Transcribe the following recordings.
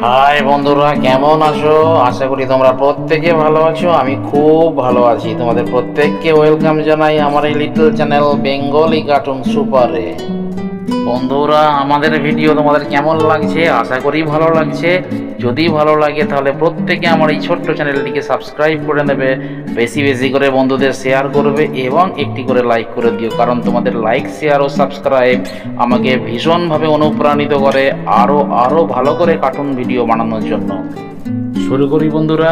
High বন্ধুরা, কেমন আছো? আশা করি তোমরা প্রত্যেকে ভালো আছো। আমি খুব ভালো আছি। তোমাদের প্রত্যেককে ওয়েলকাম জানাই আমার এই লিটল চ্যানেল বেঙ্গলি কার্টুন সুপারে। বন্ধুরা, আমাদের ভিডিও তোমাদের কেমন লাগছে? আশা করি ভালো লাগছে। যদি ভালো লাগে তাহলে প্রত্যেকে আমার এই ছোট্ট চ্যানেলটিকে সাবস্ক্রাইব করে নেবে, বেশি বেশি করে বন্ধুদের শেয়ার করবে এবং একটি করে লাইক করে দিও, কারণ তোমাদের লাইক, শেয়ার ও সাবস্ক্রাইব আমাকে ভীষণভাবে অনুপ্রাণিত করে আরও ভালো করে কার্টুন ভিডিও বানানোর জন্য। শুরু করি বন্ধুরা।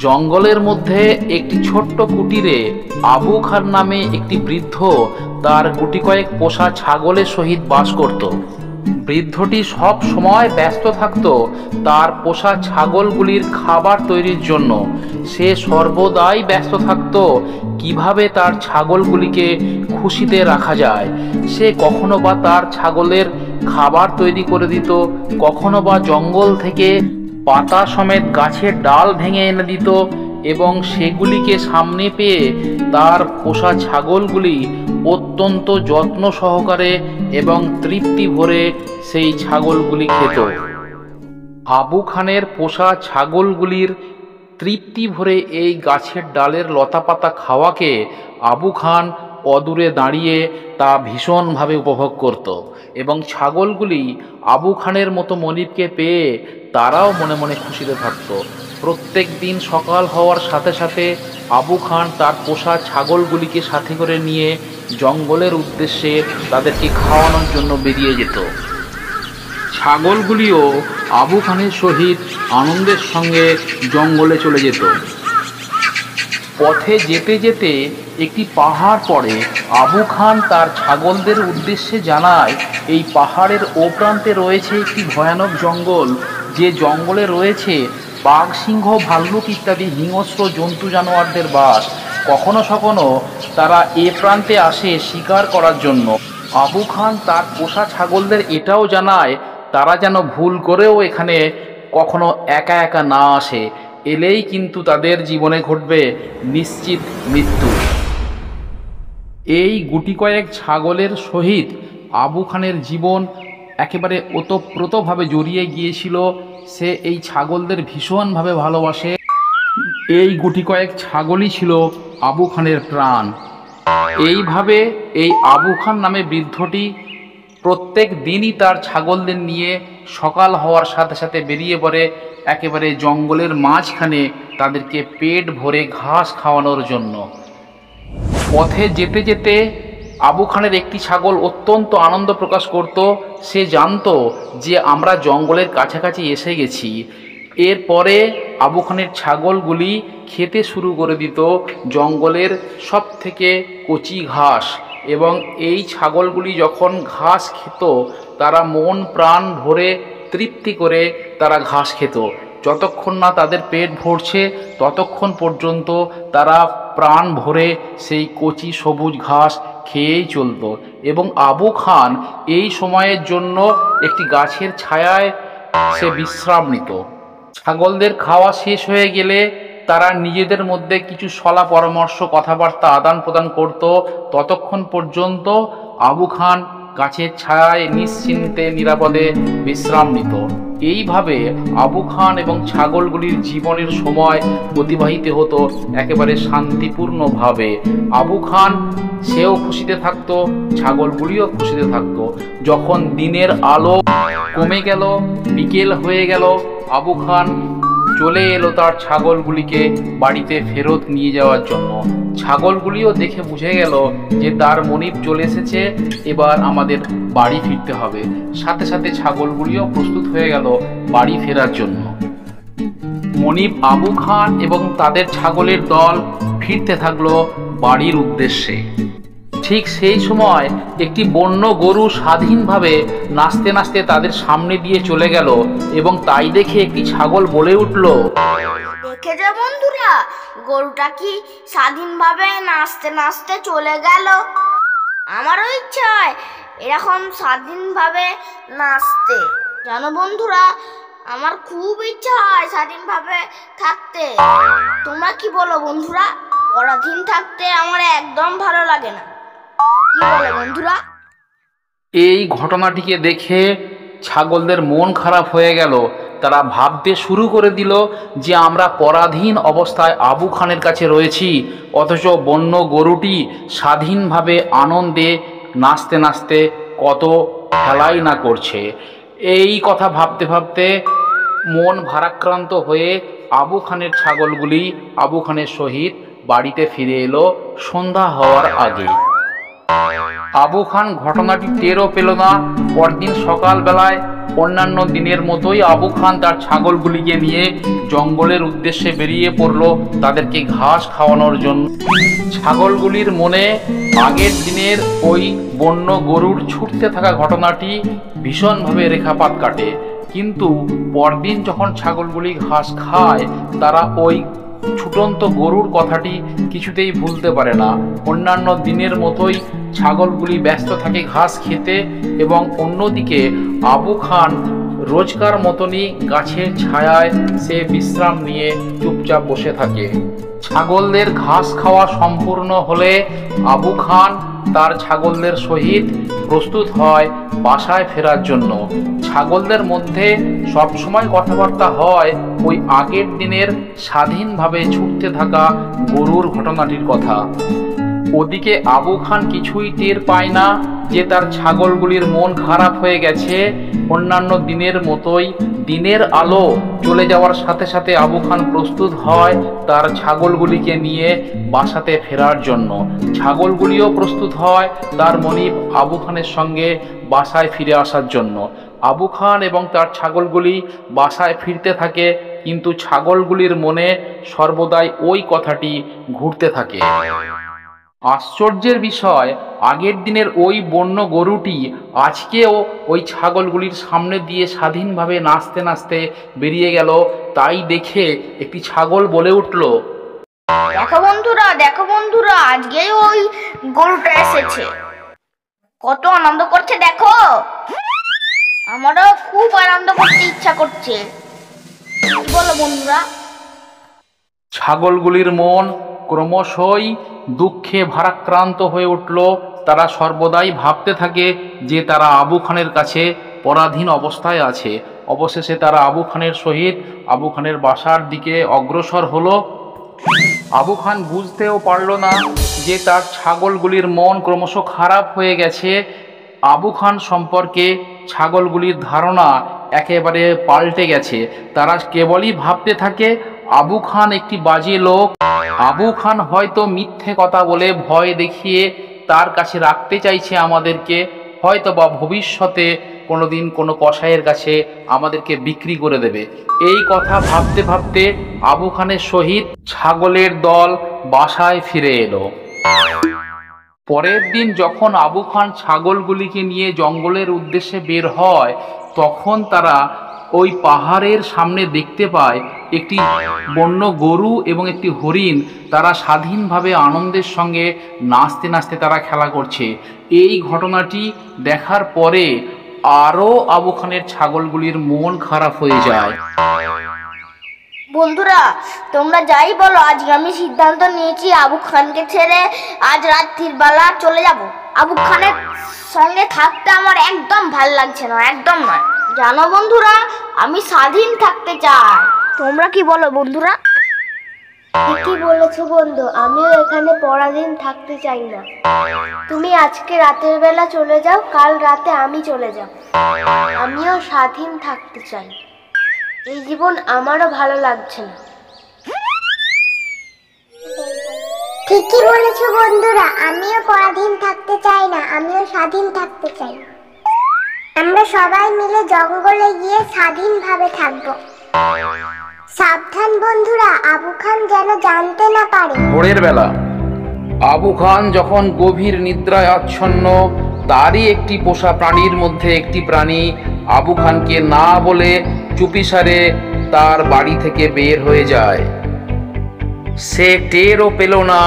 জঙ্গলের মধ্যে একটি ছোট্ট কুটিরে আবু খান নামে একটি বৃদ্ধ তার গুটি কয়েক পোষা ছাগলের সহিত বাস করত। বৃদ্ধটি সব সময় ব্যস্ত থাকত তার পোষা ছাগলগুলির খাবার তৈরির জন্য। সে সর্বদাই ব্যস্ত থাকত কিভাবে তার ছাগলগুলিকে খুশিতে রাখা যায়। সে কখনো বা তার ছাগলের খাবার তৈরি করে দিত, কখনো বা জঙ্গল থেকে পাতা সমেত গাছের ডাল ভেঙে এনে দিত এবং সেগুলিকে সামনে পেয়ে তার পোষা ছাগলগুলি অত্যন্ত যত্ন সহকারে এবং তৃপ্তি ভরে সেই ছাগলগুলি খেত। আবু খানের পোষা ছাগলগুলির তৃপ্তি ভরে এই গাছের ডালের লতাপাতা খাওয়াকে আবু খান অদূরে দাঁড়িয়ে তা ভীষণভাবে উপভোগ করত এবং ছাগলগুলি আবু খানের মতো মনিবকে পেয়ে তারাও মনে মনে খুশিতে থাকত। প্রত্যেক দিন সকাল হওয়ার সাথে সাথে আবু খান তার পোষা ছাগলগুলিকে সাথে করে নিয়ে জঙ্গলের উদ্দেশ্যে তাদেরকে খাওয়ানোর জন্য বেরিয়ে যেত। ছাগলগুলিও আবু খানের সহিত আনন্দের সঙ্গে জঙ্গলে চলে যেত। পথে যেতে যেতে একটি পাহাড় পড়ে। আবু খান তার ছাগলদের উদ্দেশ্যে জানায়, এই পাহাড়ের ও প্রান্তে রয়েছে একটি ভয়ানক জঙ্গল, যে জঙ্গলে রয়েছে বাঘ, সিংহ, ভাল্লুক ইত্যাদি হিংস্র জন্তু জানোয়ারদের বাস। কখনো কখনো তারা এ প্রান্তে আসে শিকার করার জন্য। আবু খান তার পোষা ছাগলদের এটাও জানায় তারা যেন ভুল করেও এখানে কখনো একা একা না আসে, এলেই কিন্তু তাদের জীবনে ঘটবে নিশ্চিত মৃত্যু। এই গুটি কয়েক ছাগলের সহিত আবু খানের জীবন একেবারে ওতপ্রোতভাবে জড়িয়ে গিয়েছিল। সে এই ছাগলদের ভীষণভাবে ভালোবাসে। এই গুটি কয়েক ছাগলই ছিল আবু খানের প্রাণ। এইভাবে এই আবু খান নামে বৃদ্ধটি প্রত্যেক দিনই তার ছাগলদের নিয়ে সকাল হওয়ার সাথে সাথে বেরিয়ে পড়ে একেবারে জঙ্গলের মাঝখানে তাদেরকে পেট ভরে ঘাস খাওয়ানোর জন্য। পথে যেতে যেতে আবু খানের একটি ছাগল অত্যন্ত আনন্দ প্রকাশ করত। সে জানতো যে আমরা জঙ্গলের কাছাকাছি এসে গেছি। এরপরে আবু খানের ছাগলগুলি খেতে শুরু করে দিত জঙ্গলের সব থেকে কচি ঘাস, এবং এই ছাগলগুলি যখন ঘাস খেত তারা মন প্রাণ ভরে তৃপ্তি করে তারা ঘাস খেত। যতক্ষণ না তাদের পেট ভরছে ততক্ষণ পর্যন্ত তারা প্রাণ ভরে সেই কচি সবুজ ঘাস খেয়েই চলত। এবং আবু খান এই সময়ের জন্য একটি গাছের ছায়ায় সে বিশ্রাম নিত। ছাগলদের খাওয়া শেষ হয়ে গেলে তারা নিজেদের মধ্যে কিছু সলা পরামর্শ, কথাবার্তা আদান প্রদান করত। ততক্ষণ পর্যন্ত আবু খান গাছের ছায়ায় নিশ্চিন্তে নিরাপদে বিশ্রাম নিত। এইভাবে আবু খান এবং ছাগলগুলির জীবনের সময় অতিবাহিত হতো একেবারে শান্তিপূর্ণভাবে। আবু খান সেও খুশিতে থাকতো, ছাগলগুলিও খুশিতে থাকতো। যখন দিনের আলো কমে গেল, বিকেল হয়ে গেল, আবু খান চলে এলো তার ছাগলগুলিকে বাড়িতে ফেরত নিয়ে যাওয়ার জন্য। ছাগলগুলিও দেখে বুঝে গেল যে তার মনিব চলে এসেছে, এবার আমাদের বাড়ি ফিরতে হবে। সাথে সাথে ছাগলগুলিও প্রস্তুত হয়ে গেল বাড়ি ফেরার জন্য। মনিব, আবু খান এবং তাদের ছাগলের দল ফিরতে থাকলো বাড়ির উদ্দেশ্যে। ঠিক সেই সময় একটি বন্য গরু স্বাধীনভাবে নাচতে নাচতে তাদের সামনে দিয়ে চলে গেল, এবং তাই দেখে একটি ছাগল বলে উঠল, দেখেছো বন্ধুরা, গরুটা কি স্বাধীনভাবে নাচতে নাচতে চলে গেল। আমারও ইচ্ছা হয় এরকম স্বাধীনভাবে নাচতে। জানো বন্ধুরা, আমার খুব ইচ্ছা হয় স্বাধীনভাবে থাকতে। তোমরা কি বলো বন্ধুরা? পরাধীন থাকতে আমার একদম ভালো লাগে না। কি বলো বন্ধুরা? এই ঘটনাটিকে দেখে ছাগলদের মন খারাপ হয়ে গেল। তারা ভাবতে শুরু করে দিল যে আমরা পরাধীন অবস্থায় আবু খানের কাছে রয়েছি, অথচ বন্য গরুটি স্বাধীনভাবে আনন্দে নাচতে নাচতে কত খেলাই না করছে। এই কথা ভাবতে ভাবতে মন ভারাক্রান্ত হয়ে আবু খানের ছাগলগুলি আবু খানের সহিত বাড়িতে ফিরে এলো সন্ধ্যা হওয়ার আগে। আবু খান ঘটনাটি টেরও পেল না। পরদিন সকালবেলায় অন্যান্য দিনের মতোই আবু খান তার ছাগলগুলিকে নিয়ে জঙ্গলের উদ্দেশ্যে বেরিয়ে পড়ল তাদেরকে ঘাস খাওয়ানোর জন্য। ছাগলগুলির মনে আগের দিনের ওই বন্য গরুর ছুটতে থাকা ঘটনাটি ভীষণভাবে রেখাপাত কাটে, কিন্তু পরদিন যখন ছাগলগুলি ঘাস খায় তারা ওই ছুটন্ত গরুর কথাটি কিছুতেই ভুলতে পারে না। অন্যান্য দিনের মতোই ছাগলগুলি ব্যস্ত থাকে ঘাস খেতে, এবং অন্যদিকে আবু খান রোজকার মতনই গাছের ছায়ায় সে বিশ্রাম নিয়ে চুপচাপ বসে থাকে। ছাগলদের ঘাস খাওয়া সম্পূর্ণ হলে আবু খান তার ছাগলদের সহিত প্রস্তুত হয় বাসায় ফেরার জন্য। ছাগলদের মধ্যে সবসময় কথাবার্তা হয় ওই আগের দিনের স্বাধীনভাবে ছুটতে থাকা গরুর ঘটনাটির কথা। ওদিকে আবু খান কিছুই টের পায় না যে তার ছাগলগুলির মন খারাপ হয়ে গেছে। অন্যান্য দিনের মতোই দিনের আলো চলে যাওয়ার সাথে সাথে আবু খান প্রস্তুত হয় তার ছাগলগুলিকে নিয়ে বাসাতে ফেরার জন্য। ছাগলগুলিও প্রস্তুত হয় তার মনিব আবু খানের সঙ্গে বাসায় ফিরে আসার জন্য। আবু খান এবং তার ছাগলগুলি বাসায় ফিরতে থাকে, কিন্তু ছাগলগুলির মনে সর্বদাই ওই কথাটি ঘুরতে থাকে। আশ্চর্যের বিষয়, আগের দিনের ওই বন্য গরুটি আজকেও ওই ছাগলগুলির সামনে দিয়ে স্বাধীনভাবে নাচতে নাচতে বেরিয়ে গেল। তাই দেখে একটি ছাগল বলে উঠল, দেখো বন্ধুরা, আজকেই ওই গরুটা এসেছে, কত আনন্দ করছে দেখো। আমারও খুব আনন্দ করতে ইচ্ছা করছে, বলো বন্ধুরা। ছাগলগুলির মন ক্রমশই দুঃখে ভারাক্রান্ত হয়ে উঠল। তারা সর্বদাই ভাবতে থাকে যে তারা আবু খানের কাছে পরাধীন অবস্থায় আছে। অবশেষে তারা আবু খানের সহিত আবু খানের বাসার দিকে অগ্রসর হলো। আবু খান বুঝতেও পারল না যে তার ছাগলগুলির মন ক্রমশ খারাপ হয়ে গেছে। আবু খান সম্পর্কে ছাগলগুলির ধারণা একেবারে পাল্টে গেছে। তারা কেবলই ভাবতে থাকে আবু খান একটি বাজে লোক। আবু খান হয়তো মিথ্যে কথা বলে ভয় দেখিয়ে তার কাছে রাখতে চাইছে আমাদেরকে, হয়তো বা ভবিষ্যতে কোনোদিন কোনো কসাইয়ের কাছে আমাদেরকে বিক্রি করে দেবে। এই কথা ভাবতে ভাবতে আবু খানের সহিত ছাগলের দল বাসায় ফিরে এলো। পরের দিন যখন আবু খান ছাগলগুলিকে নিয়ে জঙ্গলের উদ্দেশ্যে বের হয়, তখন তারা ওই পাহাড়ের সামনে দেখতে পায় একটি বন্য গরু এবং একটি হরিণ। তারা স্বাধীনভাবে আনন্দের সঙ্গে নাচতে নাচতে তারা খেলা করছে। এই ঘটনাটি দেখার পরে আরও আবু খানের ছাগলগুলির মন খারাপ হয়ে যায়। বন্ধুরা, তোমরা যাই বলো, আজকে আমি সিদ্ধান্ত নিয়েছি আবু খানকে ছেড়ে আজ রাত্রির বেলা চলে যাব। আবু খানের সঙ্গে থাকতে আমার একদম ভাল লাগছে না, একদম নয়। জানো বন্ধুরা, আমি স্বাধীন থাকতে চাই। তোমরা কি বলো বন্ধুরা? ঠিকই বলেছো বন্ধু, আমিও এখানে পরাধীন থাকতে চাই না। তুমি আজকে রাতের বেলা চলে যাও, কাল রাতে আমি চলে যাব। আমিও স্বাধীন থাকতে চাই, এই জীবন আমারও ভালো লাগছে না। ঠিকই বলেছো বন্ধুরা, আমিও পরাধীন থাকতে চাই না, আমিও স্বাধীন থাকতে চাই। আমরা সবাই মিলে জঙ্গলে গিয়ে স্বাধীনভাবে থাকবো। সাবধান বন্ধুরা, আবু খান যেন জানতে না পারে। ভোরের বেলা আবু খান যখন গভীর নিদ্রায় আচ্ছন্ন, তারই একটি পোষা প্রাণীর মধ্যে একটি প্রাণী আবু খানকে না বলে চুপিসারে তার বাড়ি থেকে বের হয়ে যায়। সে টেরও পেল না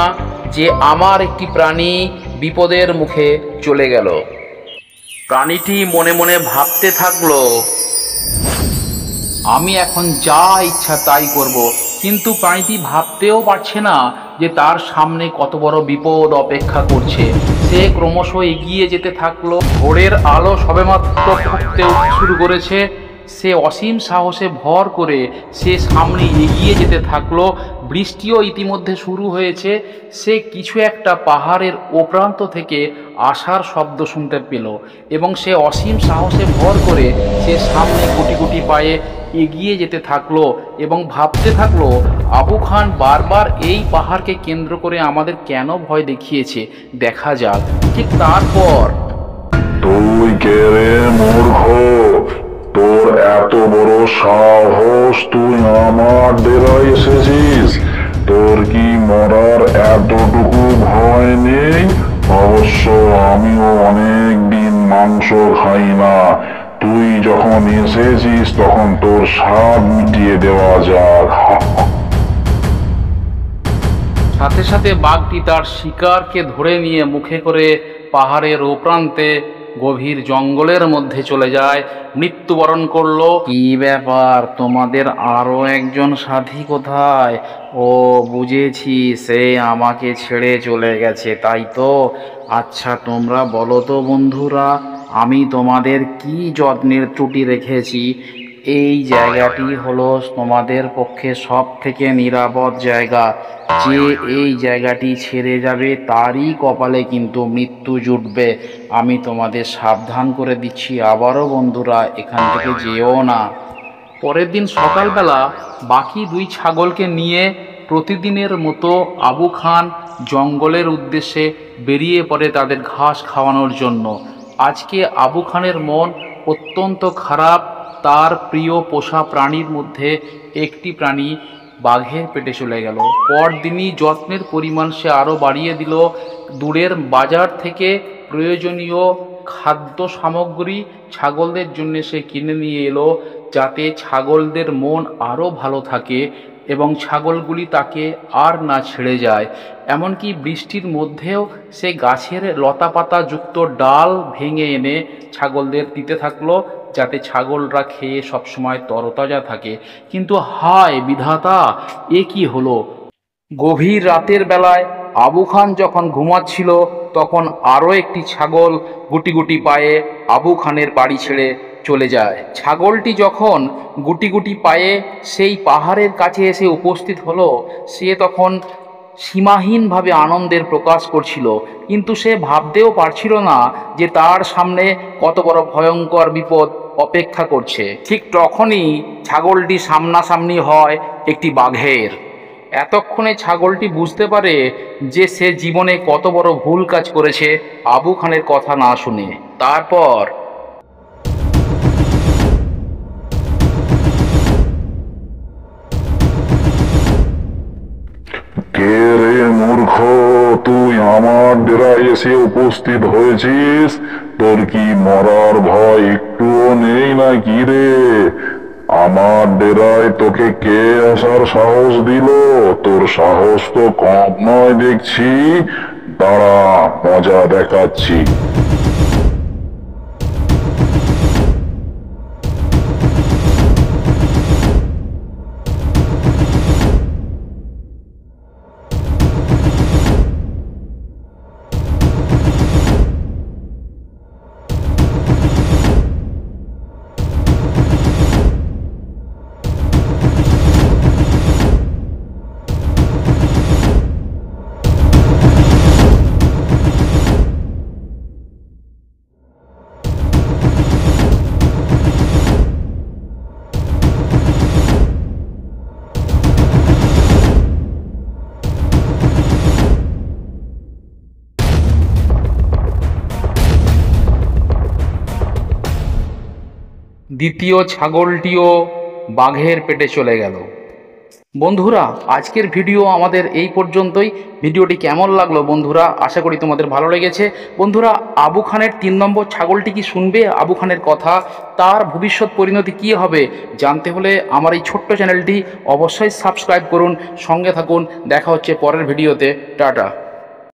যে আমার একটি প্রাণী বিপদের মুখে চলে গেল। প্রাণীটি মনে মনে ভাবতে থাকলো, আমি এখন যা ইচ্ছা তাই করব। কিন্তু প্রাণীটি ভাবতেও পারছে না যে তার সামনে কত বড় বিপদ অপেক্ষা করছে। সে ক্রমশ এগিয়ে যেতে থাকলো। ভোরের আলো সবেমাত্র ফুটতে শুরু করেছে। সে অসীম সাহসে ভর করে সে সামনে এগিয়ে যেতে থাকলো। বৃষ্টিও ইতিমধ্যে শুরু হয়েছে। সে কিছু একটা পাহাড়ের ওপ্রান্ত থেকে আসার শব্দ শুনতে পেল এবং সে অসীম সাহসে ভর করে সে সামনে গুটি গুটি পায়ে এগিয়ে যেতে থাকলো এবং ভাবতে থাকলো, আবু খান বারবার এই পাহাড়কে কেন্দ্র করে আমাদের কেন ভয় দেখিয়েছে, দেখা যাক। ঠিক তারপর, তুই কে রে মূর্খ? তোর এত বড় সাহস, তুই আমার ডেরায় এসেছিস? তোর কি মরার এতটুকু ভয় নেই? অবশ্য আমিও অনেক দিন মাংস খাই না। তুই যখন এসেছিস তখন তোর স্বাদ মিটিয়ে দেওয়া যাক। সাথে সাথে বাঘটি তার শিকারকে ধরে নিয়ে মুখে করে পাহাড়ের ওপ্রান্তে গভীর জঙ্গলের মধ্যে চলে যায়, মৃত্যুবরণ করলো। কি ব্যাপার, তোমাদের আরো একজন সাথী কোথায়? ও বুঝেছি, সে আমাকে ছেড়ে চলে গেছে, তাই তো? আচ্ছা তোমরা বলো তো বন্ধুরা, আমি তোমাদের কি যত্নের ত্রুটি রেখেছি? এই জায়গাটি হলো তোমাদের পক্ষে সব থেকে নিরাপদ জায়গা। যে এই জায়গাটি ছেড়ে যাবে তারই কপালে কিন্তু মৃত্যু জুটবে। আমি তোমাদের সাবধান করে দিচ্ছি, আবারও বন্ধুরা এখান থেকে যেও না। পরের দিন সকালবেলা বাকি দুই ছাগলকে নিয়ে প্রতিদিনের মতো আবু খান জঙ্গলের উদ্দেশ্যে বেরিয়ে পড়ে তাদের ঘাস খাওয়ানোর জন্য। আজকে আবু খানের মন অত্যন্ত খারাপ। তার প্রিয় পোষা প্রাণীর মধ্যে একটি প্রাণী বাঘের পেটে চলে গেল। পরদিনই যত্নের পরিমাণ সে আরও বাড়িয়ে দিল। দূরের বাজার থেকে প্রয়োজনীয় খাদ্য সামগ্রী ছাগলদের জন্য সে কিনে নিয়ে এলো, যাতে ছাগলদের মন আরও ভালো থাকে এবং ছাগলগুলি তাকে আর না ছেড়ে যায়। এমনকি বৃষ্টির মধ্যেও সে গাছের লতাপাতা যুক্ত ডাল ভেঙে এনে ছাগলদের দিতে থাকলো, যাতে ছাগলরা খেয়ে সবসময় তরতাজা থাকে। কিন্তু হায় বিধাতা, এ কি হলো! গভীর রাতের বেলায় আবু খান যখন ঘুমাচ্ছিল তখন আরও একটি ছাগল গুটি গুটি পায়ে আবু খানের বাড়ি ছেড়ে চলে যায়। ছাগলটি যখন গুটি গুটি পায়ে সেই পাহাড়ের কাছে এসে উপস্থিত হলো, সে তখন সীমাহীনভাবে আনন্দের প্রকাশ করছিল, কিন্তু সে ভাবতেও পারছিল না যে তার সামনে কত বড় ভয়ঙ্কর বিপদ অপেক্ষা করছে। ঠিক তখনই ছাগলটি সামনাসামনি হয় একটি বাঘের। এতক্ষণে ছাগলটি বুঝতে পারে যে সে জীবনে কত বড় ভুল কাজ করেছে আবু খানের কথা না শুনে। তারপর কে রে মূর্খ? তুই আমার ডেরায় এসে উপস্থিত হয়েছিস? তোর কি মরার ভয় একটুও নেই নাকি রে? আমার ডেরায় তোকে কে আসার সাহস দিল? তোর সাহস তো কম নয় দেখছি। দাঁড়া, মজা দেখাচ্ছি। দ্বিতীয় ছাগলটিও বাঘের পেটে চলে গেল। বন্ধুরা, আজকের ভিডিও আমাদের এই পর্যন্তই। ভিডিওটি কেমন লাগলো বন্ধুরা? আশা করি তোমাদের ভালো লেগেছে। বন্ধুরা, আবু খানের 3 নম্বর ছাগলটি কি শুনবে আবু খানের কথা? তার ভবিষ্যৎ পরিণতি কী হবে জানতে হলে আমার এই ছোট্ট চ্যানেলটি অবশ্যই সাবস্ক্রাইব করুন, সঙ্গে থাকুন। দেখা হচ্ছে পরের ভিডিওতে। টাটা।